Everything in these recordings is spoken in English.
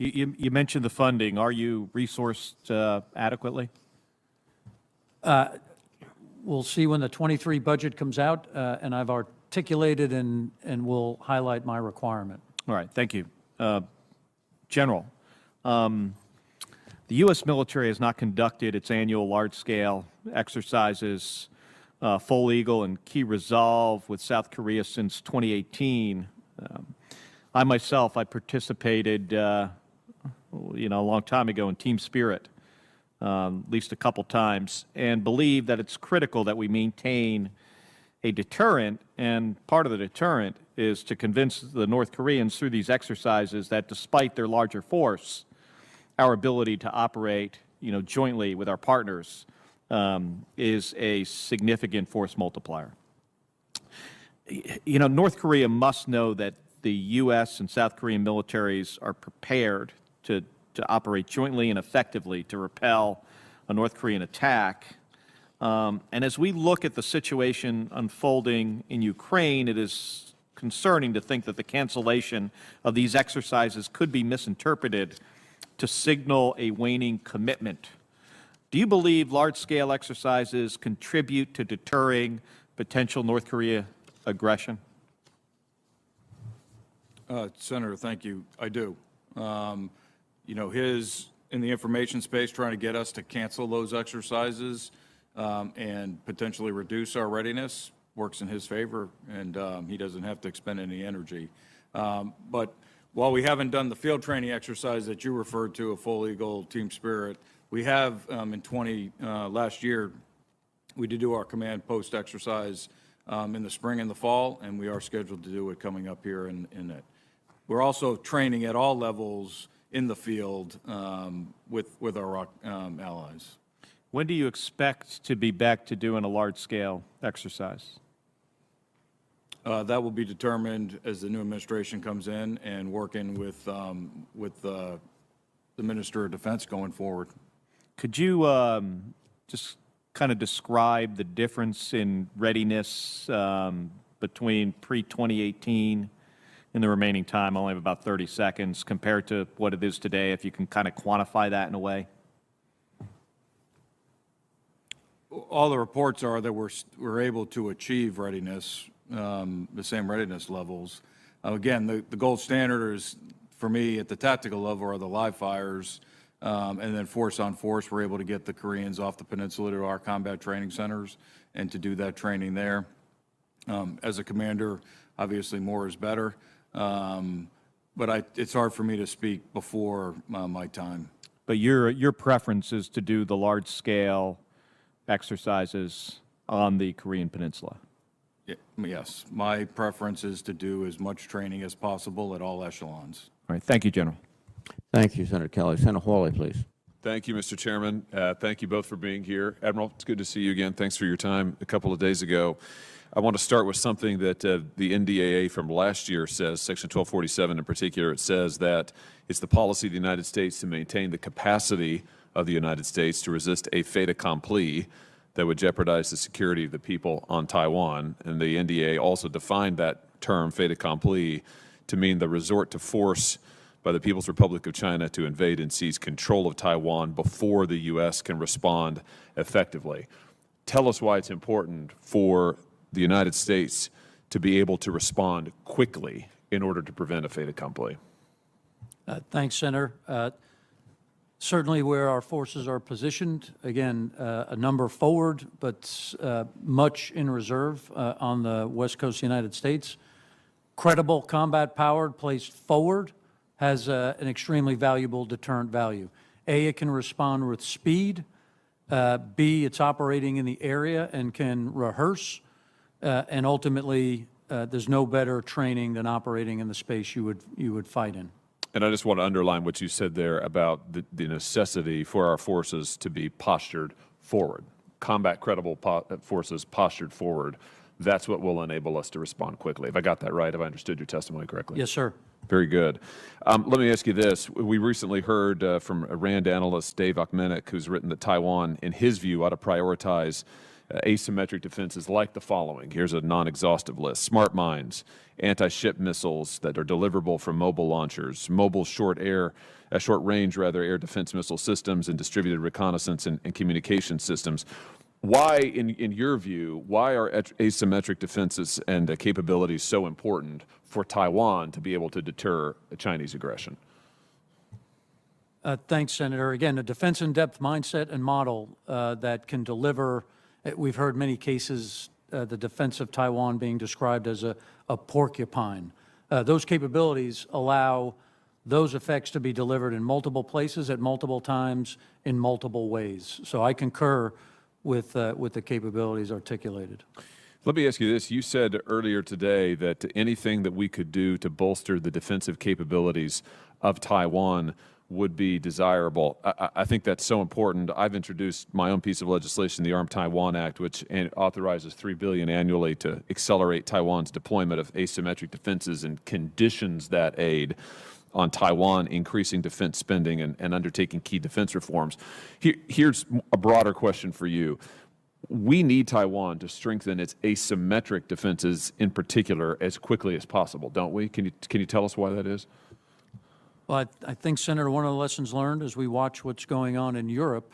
You mentioned the funding. Are you resourced adequately? We'll see when the 23 budget comes out, and I've articulated and will highlight my requirement. All right, thank you. General, the U.S. military has not conducted its annual large-scale exercises, Full Eagle and Key Resolve with South Korea since 2018. I myself, I participated, a long time ago in Team Spirit, at least a couple times, and believe that it's critical that we maintain a deterrent, and part of the deterrent is to convince the North Koreans through these exercises that despite their larger force, our ability to operate, jointly with our partners is a significant force multiplier. North Korea must know that the U.S. and South Korean militaries are prepared to operate jointly and effectively to repel a North Korean attack. And as we look at the situation unfolding in Ukraine, it is concerning to think that the cancellation of these exercises could be misinterpreted to signal a waning commitment. Do you believe large-scale exercises contribute to deterring potential North Korea aggression? Senator, thank you. I do. His, in the information space, trying to get us to cancel those exercises and potentially reduce our readiness works in his favor, and he doesn't have to expend any energy. But while we haven't done the field training exercise that you referred to, a Full Eagle, Team Spirit, we have last year, we did do our command post exercise in the spring and the fall, and we are scheduled to do it coming up here in it. We're also training at all levels in the field with our allies. When do you expect to be back to doing a large-scale exercise? That will be determined as the new administration comes in and working with the Minister of Defense going forward. Could you just kind of describe the difference in readiness between pre-2018 and the remaining time? I only have about 30 seconds compared to what it is today, if you can kind of quantify that in a way. All the reports are that we're able to achieve readiness, the same readiness levels. Again, the gold standard is, for me, at the tactical level, are the live fires, and then force on force, we're able to get the Koreans off the peninsula to our combat training centers and to do that training there. As a commander, obviously more is better, but it's hard for me to speak before my time. But your preference is to do the large-scale exercises on the Korean Peninsula? Yes. My preference is to do as much training as possible at all echelons. All right. Thank you, General. Thank you, Senator Kelly. Senator Hawley, please. Thank you, Mr. Chairman. Thank you both for being here. Admiral, it's good to see you again. Thanks for your time a couple of days ago. I want to start with something that the NDAA from last year says, Section 1247 in particular. It says that it's the policy of the United States to maintain the capacity of the United States to resist a fait accompli that would jeopardize the security of the people on Taiwan. And the NDAA also defined that term, fait accompli, to mean the resort to force by the People's Republic of China to invade and seize control of Taiwan before the U.S. can respond effectively. Tell us why it's important for the United States to be able to quickly in order to prevent a fait accompli. Thanks, Senator. Certainly where our forces are positioned, again, a number forward, but much in reserve on the west coast of the United States. Credible combat power placed forward has an extremely valuable deterrent value. A, it can respond with speed. B, it's operating in the area and can rehearse. And ultimately, there's no better training than operating in the space you would fight in. And I just want to underline what you said there about the necessity for our forces to be postured forward. Combat credible forces postured forward. That's what will enable us to respond quickly. Have I got that right? Have I understood your testimony correctly? Yes, sir. Very good. Let me ask you this. We recently heard from a RAND analyst, Dave Ochmenek, who's written that Taiwan, in his view, ought to prioritize asymmetric defenses like the following. Here's a non-exhaustive list: smart mines, anti-ship missiles that are deliverable from mobile launchers, mobile short-range air defense missile systems, and distributed reconnaissance and communication systems. Why, in your view, why are asymmetric defenses and capabilities so important for Taiwan to be able to deter Chinese aggression? Thanks, Senator. Again, a defense in depth mindset and model that can deliver. We've heard many cases, the defense of Taiwan being described as a porcupine. Those capabilities allow those effects to be delivered in multiple places at multiple times in multiple ways. So I concur with the capabilities articulated. Let me ask you this. You said earlier today that anything that we could do to bolster the defensive capabilities of Taiwan would be desirable. I think that's so important. I've introduced my own piece of legislation, the Armed Taiwan Act, which authorizes $3 billion annually to accelerate Taiwan's deployment of asymmetric defenses and conditions that aid on Taiwan increasing defense spending and undertaking key defense reforms. Here's a broader question for you. We need Taiwan to strengthen its asymmetric defenses in particular as quickly as possible, don't we? Can you tell us why that is? Well, I think, Senator, one of the lessons learned as we watch what's going on in Europe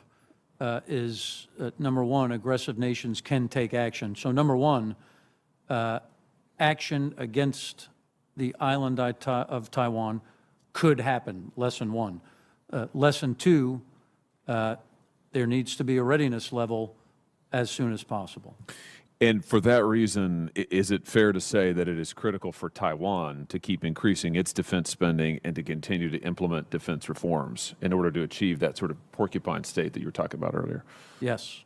is, number one, aggressive nations can take action. So, number one, action against the island of Taiwan could happen, lesson one. Lesson two, there needs to be a readiness level as soon as possible. And for that reason, is it fair to say that it is critical for Taiwan to keep increasing its defense spending and to continue to implement defense reforms in order to achieve that sort of porcupine state that you were talking about earlier? Yes.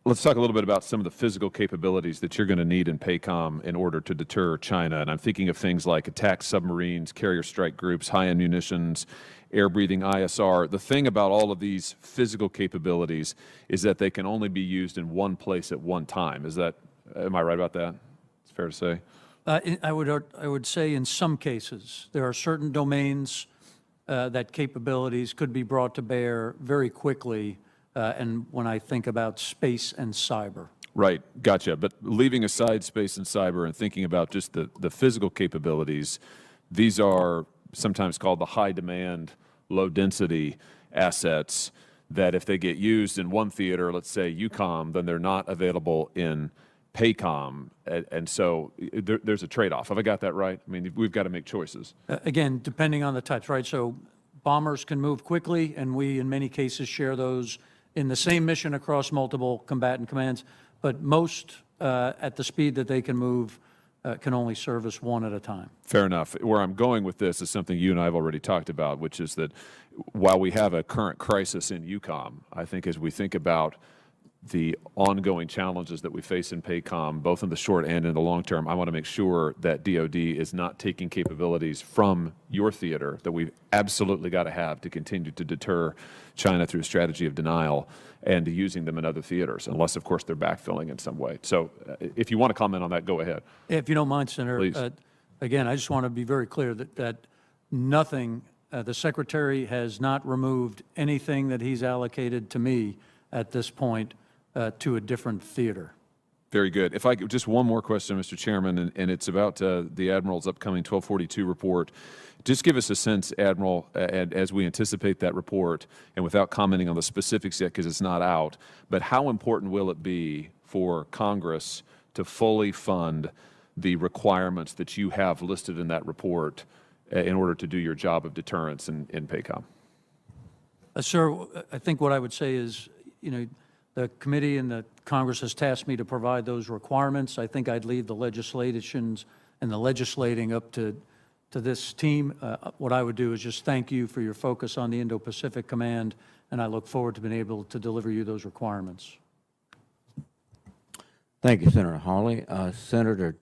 Let's talk a little bit about some of the physical capabilities that you're going to need in PACOM in order to deter China. And I'm thinking of things like attack submarines, carrier strike groups, high-end munitions, air-breathing ISR. The thing about all of these physical capabilities is that they can only be used in one place at one time. Am I right about that? It's fair to say? I would say in some cases, there are certain domains that capabilities could be brought to bear very quickly, and when I think about space and cyber. Right, gotcha. But leaving aside space and cyber and thinking about just the physical capabilities, these are sometimes called the high-demand, low-density assets that if they get used in one theater, let's say EUCOM, then they're not available in PACOM. And so there's a trade-off. Have I got that right? I mean, we've got to make choices. Again, depending on the types, right? So bombers can move quickly, and we, in many cases, share those in the same mission across multiple combatant commands. But most, at the speed that they can move, can only service one at a time. Fair enough. Where I'm going with this is something you and I have already talked about, which is that while we have a current crisis in EUCOM, I think as we think about the ongoing challenges that we face in PACOM, both in the short and in the long term, I want to make sure that DOD is not taking capabilities from your theater that we've absolutely got to have to continue to deter China through a strategy of denial and using them in other theaters, unless, of course, they're backfilling in some way. So if you want to comment on that, go ahead. If you don't mind, Senator, Please. Again, I just want to be very clear that nothing, the Secretary has not removed anything that he's allocated to me at this point to a different theater. Very good. If I could, just one more question, Mr. Chairman, and it's about the Admiral's upcoming 1242 report. Just give us a sense, Admiral, and as we anticipate that report, and without commenting on the specifics yet because it's not out, but how important will it be for Congress to fully fund the requirements that you have listed in that report in order to do your job of deterrence in PACOM? Sir, I think what I would say is, the committee and the Congress has tasked me to provide those requirements. I think I'd leave the legislations and the legislating up to this team. What I would do is just thank you for your focus on the Indo-Pacific Command, and I look forward to being able to deliver you those requirements. Thank you, Senator Hawley. Senator